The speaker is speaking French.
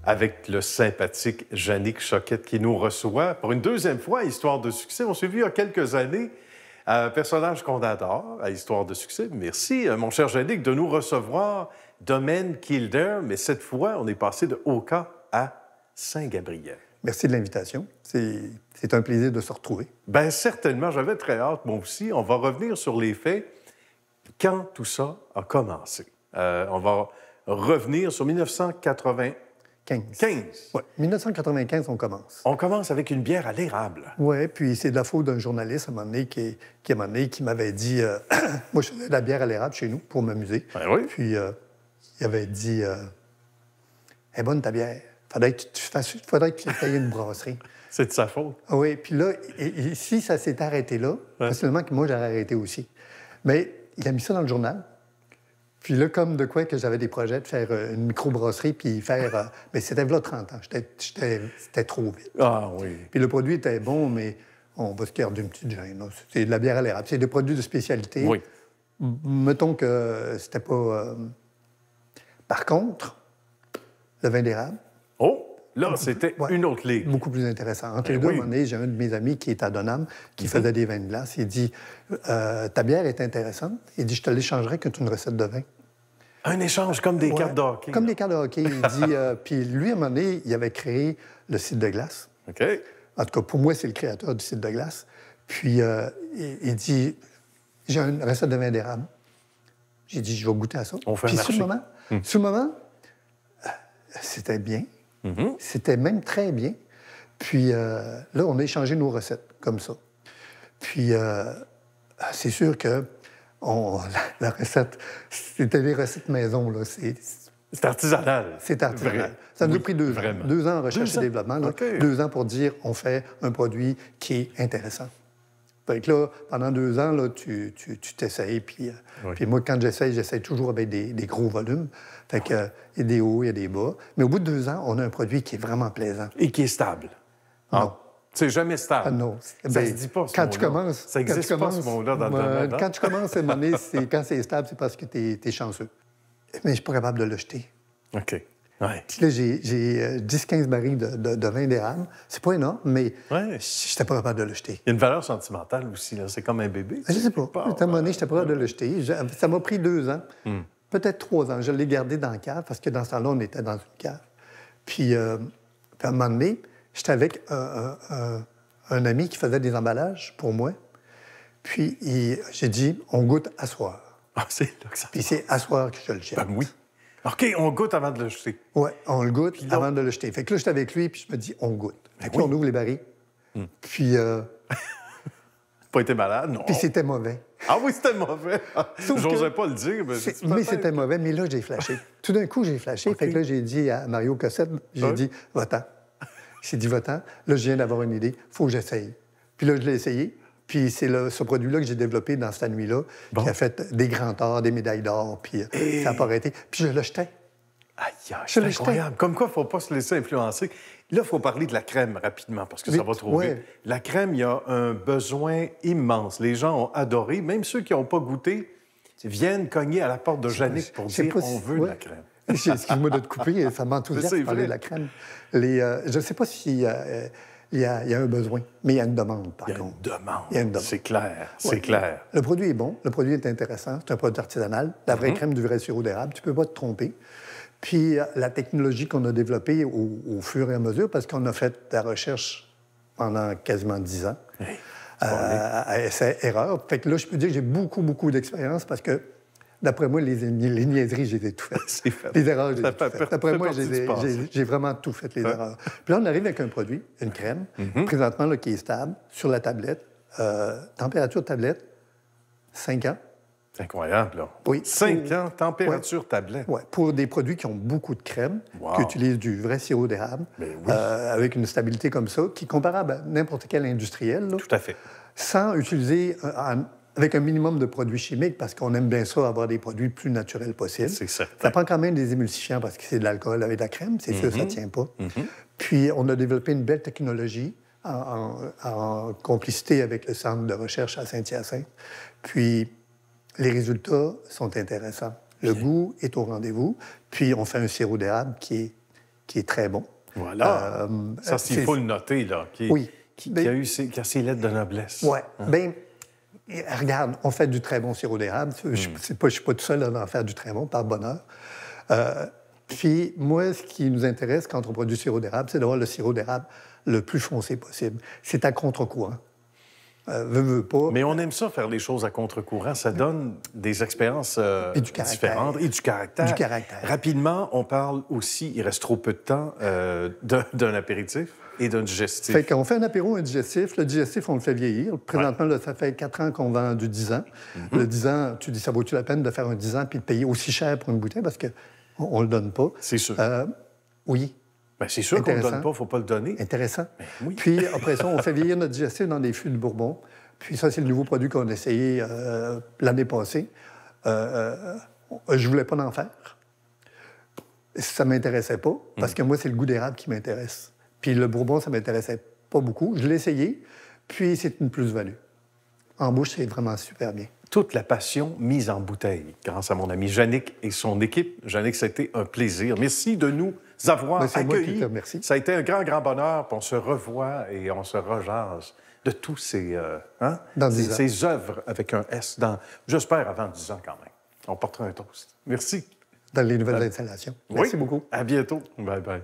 avec le sympathique Yannick Choquette qui nous reçoit pour une deuxième fois à Histoire de succès. On s'est vu il y a quelques années, un personnage qu'on adore à Histoire de succès. Merci, mon cher Yannick, de nous recevoir. Domaine Kildare, mais cette fois, on est passé de Oka à Saint-Gabriel. Merci de l'invitation. C'est un plaisir de se retrouver. Bien, certainement. J'avais très hâte, moi aussi. On va revenir sur les faits. Quand tout ça a commencé? On va revenir sur 1995. 15. Oui, 1995, on commence. On commence avec une bière à l'érable. Oui, puis c'est de la faute d'un journaliste à un moment donné qui m'avait dit... moi, je faisais de la bière à l'érable chez nous pour m'amuser. Ben oui. Puis il avait dit « est bonne ta bière. Faudrait que tu payes une brasserie. » C'est de sa faute. Oui, puis là, si ça s'est arrêté là, facilement que moi, j'aurais arrêté aussi. Mais il a mis ça dans le journal. Puis là, comme de quoi que j'avais des projets de faire une microbrasserie puis faire... mais c'était là 30 ans. C'était trop vite. Ah oui. Puis le produit était bon, mais on va se garder une petite gêne. C'est de la bière à l'érable. C'est des produits de spécialité. Oui. Mettons que c'était pas... Par contre, le vin d'érable... Oh! Là, c'était une autre ligue. Beaucoup plus intéressant. Entre les deux, à un moment donné, j'ai un de mes amis qui est à Donham, qui faisait des vins de glace. Il dit ta bière est intéressante. Il dit je te l'échangerai contre une recette de vin. Un échange comme des cartes de hockey. Comme des cartes de hockey. Il dit. Puis lui, à un moment donné, il avait créé le cidre de glace. OK. En tout cas, pour moi, c'est le créateur du cidre de glace. Puis il dit j'ai une recette de vin d'érable. J'ai dit je vais goûter à ça. On fait puis un marché. sur le moment, c'était bien. C'était même très bien. Puis là, on a échangé nos recettes comme ça. Puis c'est sûr que la recette, c'était des recettes maison. Là. C'est artisanal. C'est artisanal. Ça nous a pris 2 ans. Vraiment. 2 ans en recherche et développement. Là. Okay. 2 ans pour dire on fait un produit qui est intéressant. Fait que là, pendant 2 ans, là, tu t'essayes. Puis moi, quand j'essaye toujours avec des gros volumes. Fait que, il y a des hauts, il y a des bas. Mais au bout de 2 ans, on a un produit qui est vraiment plaisant. Et qui est stable. Non. C'est jamais stable. Ah non. Ça se dit pas, ce quand mot-là. tu commences... Ça n'existe pas, ce mot-là, dans le domaine. Quand tu commences à un moment donné, quand c'est stable, c'est parce que tu es chanceux. Mais je ne suis pas capable de le jeter. OK. Ouais. Puis là, j'ai 10-15 barils de vin d'érable. C'est pas énorme, mais je n'étais pas capable de le jeter. Il y a une valeur sentimentale aussi. Là. C'est comme un bébé. Je ne sais pas. À un moment donné, je n'étais pas capable de le jeter. Ça m'a pris 2 ans, peut-être 3 ans. Je l'ai gardé dans la cave, parce que dans ce temps-là, on était dans une cave. Puis à un moment donné, j'étais avec un ami qui faisait des emballages pour moi. Puis j'ai dit, on goûte à soir. Ah, c'est là que ça... Puis c'est à soir que je le jette. Ben oui. OK, on goûte avant de le jeter. Oui, on le goûte avant de le jeter. Fait que là, j'étais avec lui, puis je me dis, on goûte. Fait que là, on ouvre les barils. Puis... Pas été malade, non. Puis c'était mauvais. Ah oui, c'était mauvais. J'osais pas le dire. Mais c'était mauvais. Mais là, j'ai flashé. Tout d'un coup, j'ai flashé. Okay. Fait que là, j'ai dit à Mario Cossette, j'ai dit, va-t'en. J'ai dit, va-t'en. Là, je viens d'avoir une idée. Faut que j'essaye. Puis là, je l'ai essayé. Puis c'est ce produit-là que j'ai développé dans cette nuit-là, qui a fait des grands torts, des médailles d'or, puis ça n'a pas arrêté. Puis je le jetais. Aïe, c'est incroyable. Comme quoi, il ne faut pas se laisser influencer. Là, il faut parler de la crème rapidement, parce que ça va trop vite. La crème, il y a un besoin immense. Les gens ont adoré. Même ceux qui n'ont pas goûté viennent cogner à la porte de Yannick pour dire on veut de la crème. Excuse-moi de te couper, ça m'enthousiasme de parler de la crème. Je ne sais pas si... Il y a un besoin, mais il y a une demande, par contre. Il y a une demande. C'est clair, c'est clair. Le produit est bon, le produit est intéressant, c'est un produit artisanal, la vraie crème du vrai sirop d'érable, tu ne peux pas te tromper. Puis la technologie qu'on a développée au fur et à mesure, parce qu'on a fait de la recherche pendant quasiment 10 ans, à essai-erreur. Fait que là, je peux dire que j'ai beaucoup d'expérience parce que, d'après moi, les niaiseries, j'ai tout fait. C'est fait. Les erreurs, j'ai tout fait. D'après moi, j'ai vraiment tout fait, les erreurs. Puis là, on arrive avec un produit, une crème, présentement, là, qui est stable, sur la tablette, température tablette, 5 ans. C'est incroyable, là. Oui. 5 ans, température tablette. Oui, pour des produits qui ont beaucoup de crème, qui utilisent du vrai sirop d'érable, avec une stabilité comme ça, qui est comparable à n'importe quel industriel. Là, tout à fait. Sans utiliser... avec un minimum de produits chimiques, parce qu'on aime bien ça, avoir des produits le plus naturels possible. C'est certain. Ça prend quand même des émulsifiants, parce que c'est de l'alcool avec de la crème, c'est sûr, ça ne tient pas. Puis, on a développé une belle technologie en complicité avec le Centre de recherche à Saint-Hyacinthe. Puis, les résultats sont intéressants. Le goût est au rendez-vous. Puis, on fait un sirop d'érable qui qui est très bon. Voilà. Ça, il faut le noter, là. Oui. Qui a ses lettres de noblesse. Oui. Bien, regarde, on fait du très bon sirop d'érable. Je ne suis pas tout seul à en faire du très bon, par bonheur. Puis, moi, ce qui nous intéresse quand on produit du sirop d'érable, c'est d'avoir le sirop d'érable le plus foncé possible. C'est à contre-courant. Veux pas. Mais on aime ça, faire les choses à contre-courant. Ça donne des expériences différentes et du caractère. Du caractère. Rapidement, on parle aussi, il reste trop peu de temps, d'un apéritif et d'un digestif. Fait qu'on fait un apéro, un digestif. Le digestif, on le fait vieillir. Présentement, là, ça fait 4 ans qu'on vend du 10 ans. Le 10 ans, tu dis, ça vaut-tu la peine de faire un 10 ans puis de payer aussi cher pour une bouteille parce qu'on ne le donne pas? C'est sûr. Oui. Ben, c'est sûr qu'on ne le donne pas, il ne faut pas le donner. Intéressant. Ben, oui. Puis, après ça, on fait vieillir notre digestif dans des fûts de Bourbon. Puis ça, c'est le nouveau produit qu'on a essayé l'année passée. Je ne voulais pas en faire. Ça ne m'intéressait pas, parce que moi, c'est le goût d'érable qui m'intéresse. Puis le Bourbon, ça ne m'intéressait pas beaucoup. Je l'ai essayé, puis c'est une plus-value. En bouche, c'est vraiment super bien. Toute la passion mise en bouteille, grâce à mon ami Yannick et son équipe. Yannick, ça a été un plaisir. Merci de nous avoir accueillis. Moi qui te remercie. Ça a été un grand, grand bonheur. Puis on se revoit et on se rejase de tous ces œuvres avec un S, j'espère, avant 10 ans quand même. On portera un toast. Merci. Dans les nouvelles installations. Merci beaucoup. À bientôt. Bye-bye.